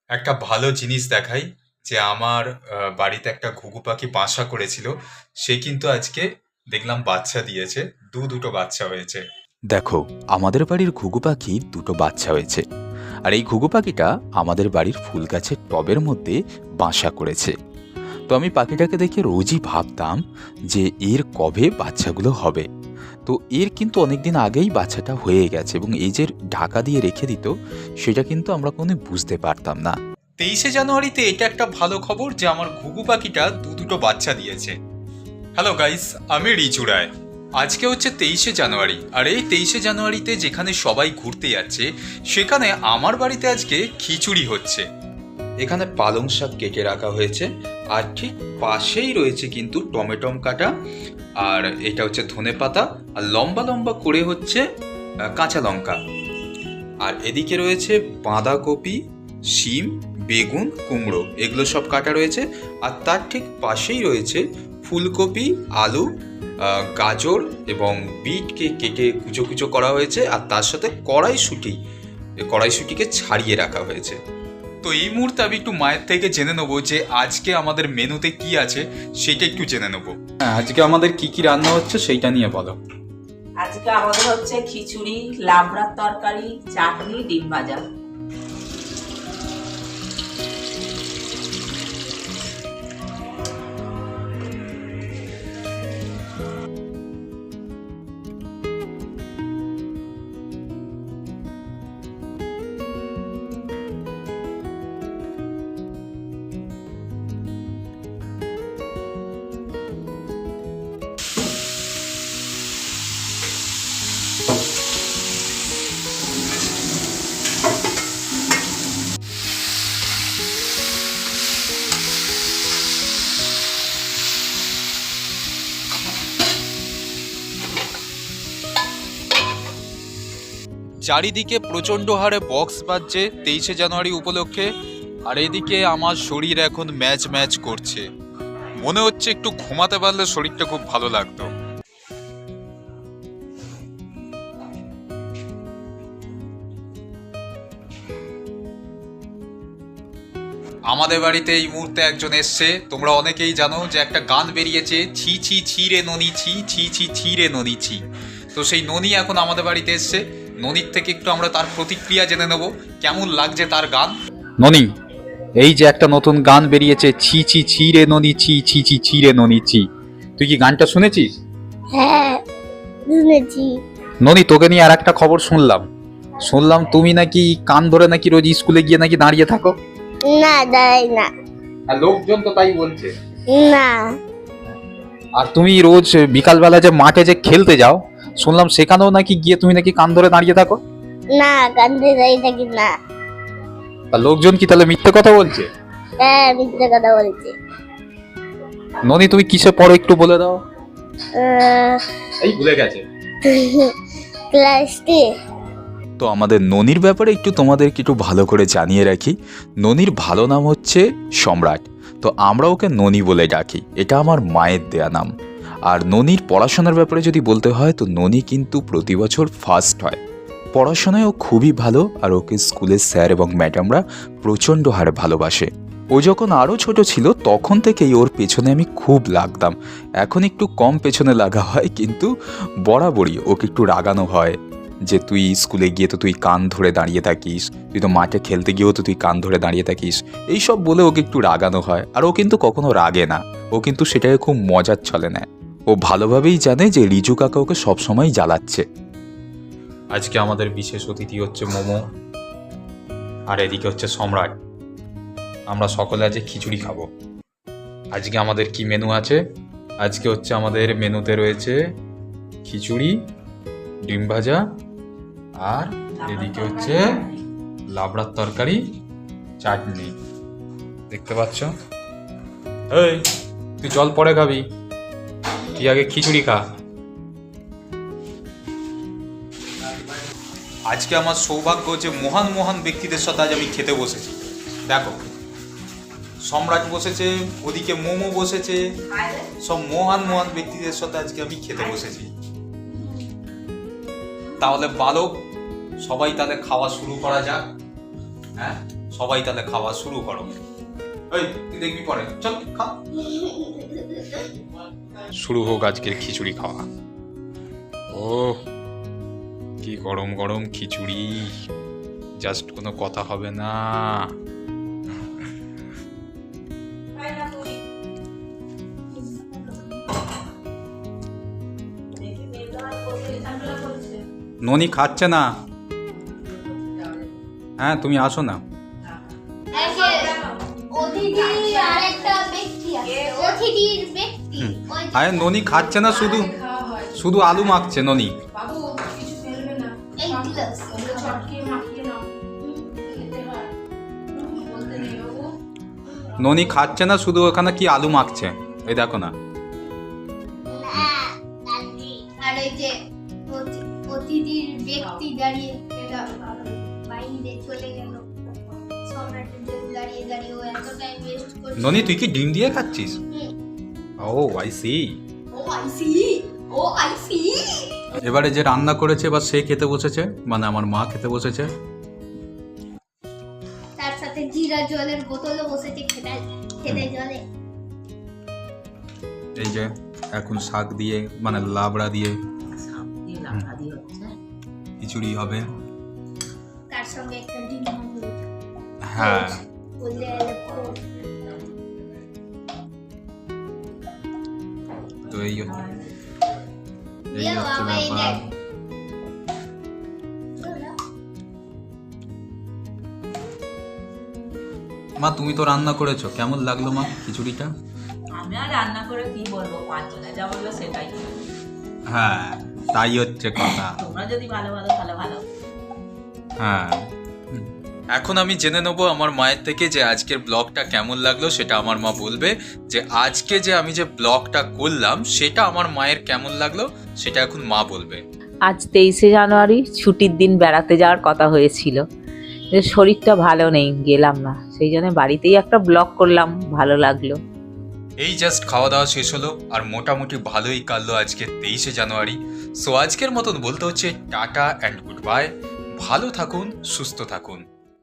একটা ভালো জিনিস দেখাই যে আমার বাড়িতে একটা ঘুঘু পাখি বাসা করেছিল। সে কিন্তু আজকে দেখলাম বাচ্চা দিয়েছে। দুটো বাচ্চা হয়েছে। দেখো, আমাদের বাড়ির ঘুঘু পাখির দুটো বাচ্চা হয়েছে। আর এই ঘুঘু পাখিটা আমাদের বাড়ির ফুল গাছের টবের মধ্যে বাসা করেছে। তো আমি পাখিটাকে দেখে রোজই ভাবতাম যে এর কবে বাচ্চাগুলো হবে। তো এর কিন্তু অনেকদিন আগেই বাচ্চাটা হয়ে গেছে, এবং এই যে ঢাকা দিয়ে রেখে দিত, সেটা কিন্তু আমরা কোনো বুঝতে পারতাম না। 23শে জানুয়ারিতে এটা একটা ভালো খবর যে আমার ঘুঘু পাখিটা দুটো বাচ্চা দিয়েছে। হ্যালো গাইস, আমি রিচু রায়। আজকে হচ্ছে 23শে জানুয়ারি, আর এই 23শে জানুয়ারিতে যেখানে সবাই ঘুরতে যাচ্ছে সেখানে আমার বাড়িতে আজকে খিচুড়ি হচ্ছে। এখানে পালং শাক কেটে রাখা হয়েছে, আর ঠিক পাশেই রয়েছে কিন্তু টমেটম কাটা, আর এটা হচ্ছে ধনেপাতা, আর লম্বা লম্বা করে হচ্ছে কাঁচা লঙ্কা। আর এদিকে রয়েছে বাঁধাকপি, শিম, বেগুন, কুমড়ো, এগুলো সব কাটা রয়েছে। আর তার ঠিক পাশেই রয়েছে ফুলকপি, আলু, গাজর এবং বিটকে কেটে কুচো কুচো করা হয়েছে, আর তার সাথে কড়াইশুঁটিকে ছাড়িয়ে রাখা হয়েছে। তো এই মুহূর্তে আমি একটু মায়ের থেকে জেনে নেবো যে আজকে আমাদের মেনুতে কি আছে, সেটা একটু জেনে নেবো। হ্যাঁ, আজকে আমাদের কি কি রান্না হচ্ছে সেইটা নিয়ে বলো। আজকে আমাদের হচ্ছে খিচুড়ি, লাবড়ার তরকারি, চাটনি, ডিম ভাজা। চারিদিকে প্রচণ্ড হারে বক্স বাজছে 23শে জানুয়ারি উপলক্ষে, আর এদিকে আমার শরীর এখন ম্যাচ ম্যাচ করছে। মনে হচ্ছে একটু ঘুমাতে পারলে শরীরটা খুব ভালো লাগতো। আমাদের বাড়িতে এই মুহূর্তে একজন এসছে। তোমরা অনেকেই জানো যে একটা গান বেরিয়েছে, ছি ছি ছি রে ননি ছি, ছি ছি ছি রে ননি ছি। তো সেই ননি এখন আমাদের বাড়িতে এসছে। ননির থেকে একটু আমরা তার প্রতিক্রিয়া জেনে নেব, কেমন লাগছে তার গান। ননি, এই যে একটা নতুন গান বেরিয়েছে, ছি ছি ছি রে ননি ছি, ছি ছি ছি রে ননি ছি, তুই কি গানটা শুনেছিস? হ্যাঁ, শুনেছি। ননি, তোকে নিয়ে আর একটা খবর শুনলাম তুমি নাকি কান ধরে নাকি রোজ স্কুলে গিয়ে নাকি দাঁড়িয়ে থাকো। না, দাঁড়াই না। আর লোকজন তো তাই বলছে। না, আর তুমি রোজ বিকালবেলা যে মাঠে যে খেলতে যাও, শুনলাম সেখানেও নাকি গিয়ে তুমি নাকি কান ধরে দাঁড়িয়ে থাকো। না, কান্দে যাই থাকি না। আর লোকজন কি তাহলে মিথ্যে কথা বলছে? হ্যাঁ, মিথ্যে কথা বলছে। ননি, তুমি কিসে পড়ো একটু বলে দাও। আহ, এই ভুলে গেছে। ক্লাস 10। তো আমাদের ননির ব্যাপারে একটু তোমাদেরকে একটু ভালো করে জানিয়ে রাখি। ননির ভালো নাম হচ্ছে সম্রাট। তো আমরা ওকে ননি বলে ডাকি, এটা আমার মায়ের দেয়া নাম। আর ননির পড়াশোনার ব্যাপারে যদি বলতে হয়, তো ননি কিন্তু প্রতি বছর ফার্স্ট হয়। পড়াশোনায় ও খুবই ভালো, আর ওকে স্কুলের স্যার এবং ম্যাডামরা প্রচণ্ড হারে ভালোবাসে। ও যখন আরও ছোট ছিল তখন থেকেই ওর পেছনে আমি খুব লাগতাম। এখন একটু কম পেছনে লাগা হয়, কিন্তু বরাবরই ওকে একটু রাগানো হয় যে তুই স্কুলে গিয়ে তো তুই কান ধরে দাঁড়িয়ে থাকিস, তুই তো মাঠে খেলতে গিয়েও তো তুই কান ধরে দাঁড়িয়ে থাকিস, এইসব বলে ওকে একটু রাগানো হয়। আর ও কিন্তু কখনো রাগে না, ও কিন্তু সেটাকে খুব মজার ছলে নেয়। ও ভালোভাবেই জানে যে রিজু কাকা ওকে সবসময় জ্বালাচ্ছে। আজকে আমাদের বিশেষ অতিথি হচ্ছে মোমো, আর এদিকে হচ্ছে সম্রাট। আমরা সকলে আজকে খিচুড়ি খাবো। আজকে আমাদের কি মেনু আছে? আজকে হচ্ছে আমাদের মেনুতে রয়েছে খিচুড়ি, ডিম ভাজা, আর এদিকে হচ্ছে লাবড়ার তরকারি, চাটনি। দেখতে পাচ্ছ? এই, তুই জল পরে খাবি, তুই আগে খিচুড়ি খা। আজকে আমার সৌভাগ্য যে মহান মহান ব্যক্তিদের সাথে আজ আমি খেতে বসেছি। দেখো, সম্রাট বসেছে, ওদিকে মোমো বসেছে, সব মহান মহান ব্যক্তিদের সাথে আজকে আমি খেতে বসেছি। তাহলে বালক, সবাই তাহলে খাওয়া শুরু করা যাক। হ্যাঁ, সবাই তাহলে খাওয়া শুরু করো। এই তুই দেখবি পরে, চল খা। শুরু হোক আজকের খিচুড়ি খাওয়া। ও কি গরম গরম খিচুড়ি, জাস্ট কোনো কথা হবে না। ননি খাচ্ছে না। হ্যাঁ তুমি আসো না। আরে ননি খাচ্ছে না, শুধু শুধু আলু মাখছে ননি। ননি খাচ্ছে না, শুধু ওখানে কি আলু মাখছে, এই দেখো না। আর এই যে অতিথির ব্যক্তি দাঁড়িয়ে এটা বাইরে চলে গেল, সম্রাটের জন্য দাঁড়িয়ে দাঁড়িয়ে ও এত টাইম ওয়েস্ট করছে। ননি তুই কি ডিম দিয়ে খাচ্ছিস? ও আই সি। এবারে যে রান্না করেছে এবার সে খেতে বসেছে, মানে আমার মা খেতে বসেছে। তার সাথে জিরা জলের বোতলও বসেছে খেতে জলে। এই যে এখন শাক দিয়ে মানে লাবড়া দিয়ে খিচুড়ি হবে। তার সঙ্গে একটা ডিম হবে। হ্যাঁ বললে তো এই হচ্ছে বাবা এই ব্যাপার। দেখ মা তুমি তো রান্না করেছো, কেমন লাগলো মা খিচুড়িটা? আমি আর রান্না করে কি বলবো, পাঁচজনে যা বলবো সেটাই। হ্যাঁ তাই হচ্ছে কথা। তোমরা যদি ভালো ভালো। হ্যাঁ এখন আমি জেনে নেবো আমার মায়ের থেকে যে আজকের ব্লগটা কেমন লাগলো, সেটা আমার মা বলবে। যে আজকে যে আমি যে ব্লগটা করলাম সেটা আমার মায়ের কেমন লাগলো সেটা এখন মা বলবে। আজ 23শে জানুয়ারি, ছুটির দিন বেড়াতে যাওয়ার কথা হয়েছিল, যে শরীরটা ভালো নেই, গেলাম না, সেই জন্য বাড়িতেই একটা ব্লগ করলাম, ভালো লাগলো। এই জাস্ট খাওয়া দাওয়া শেষ হলো আর মোটামুটি ভালোই কাটলো আজকে 23শে জানুয়ারি। সো আজকের মতন বলতে হচ্ছে টাটা অ্যান্ড গুড বাই। ভালো থাকুন, সুস্থ থাকুন।